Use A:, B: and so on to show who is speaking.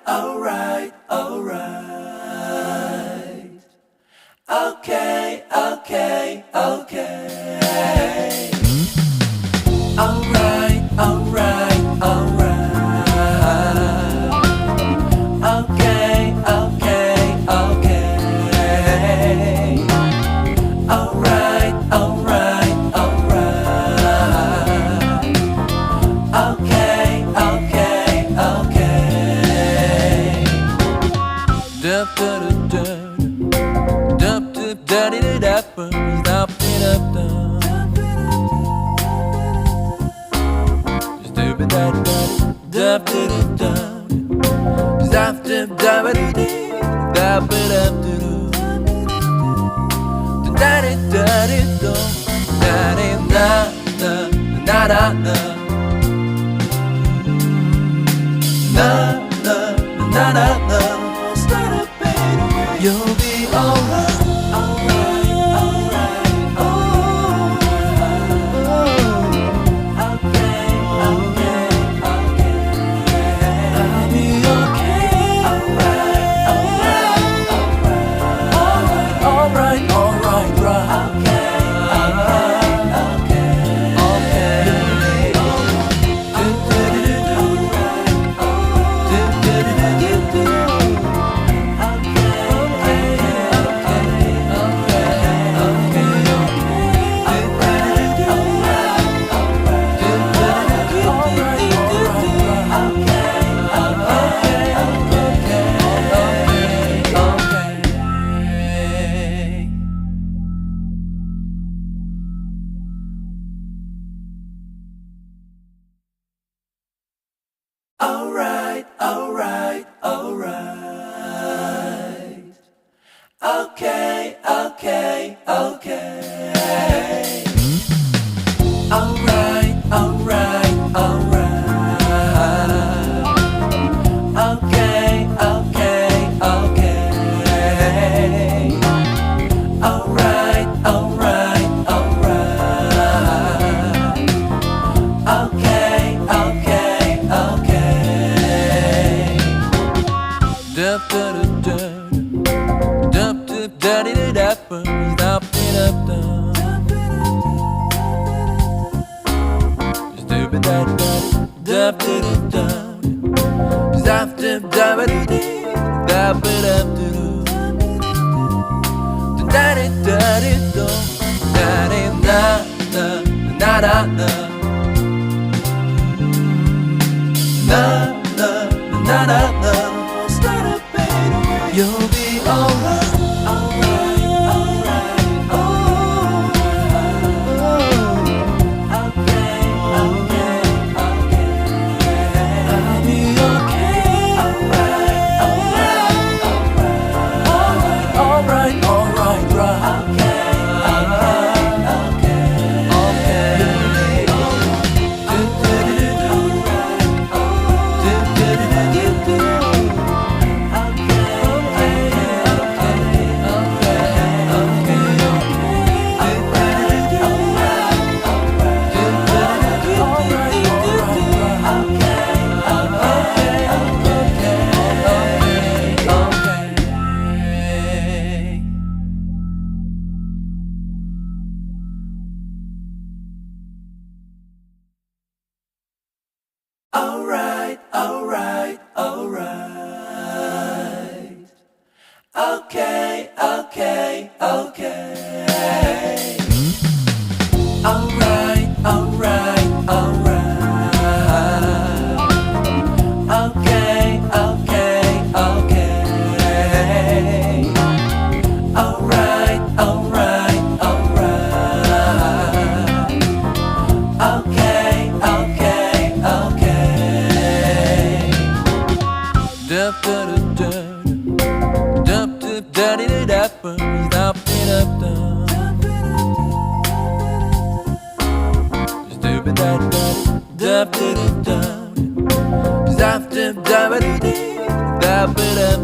A: alright, okay, okay, okay. Alright, alright, alright. Okay, okay, okay. Alright, alright, alright. Okay, okay, okay. Dup dup dup dup dup dup dup dup dup you'll be alright, alright, alright, okay, okay, okay. I'll be okay, alright, alright, alright, alright, alright, right. Okay, okay, okay, alright, alright, alright. Okay, okay, okay. Alright, alright, alright. Okay, okay, okay. Alright, alright, alright. Okay, okay, okay. Dup dup dup dup dup dup dup dup you'll be alright, alright, alright, okay, okay, okay. I'll be okay, alright, alright, alright, alright, right. Okay, okay, alright, alright, alright. Okay, okay, okay. Alright, alright, alright. Okay, okay, okay. Alright, alright, alright. Okay, okay, okay. Dup dup dup dup dup dup dup dup dup dup dup dup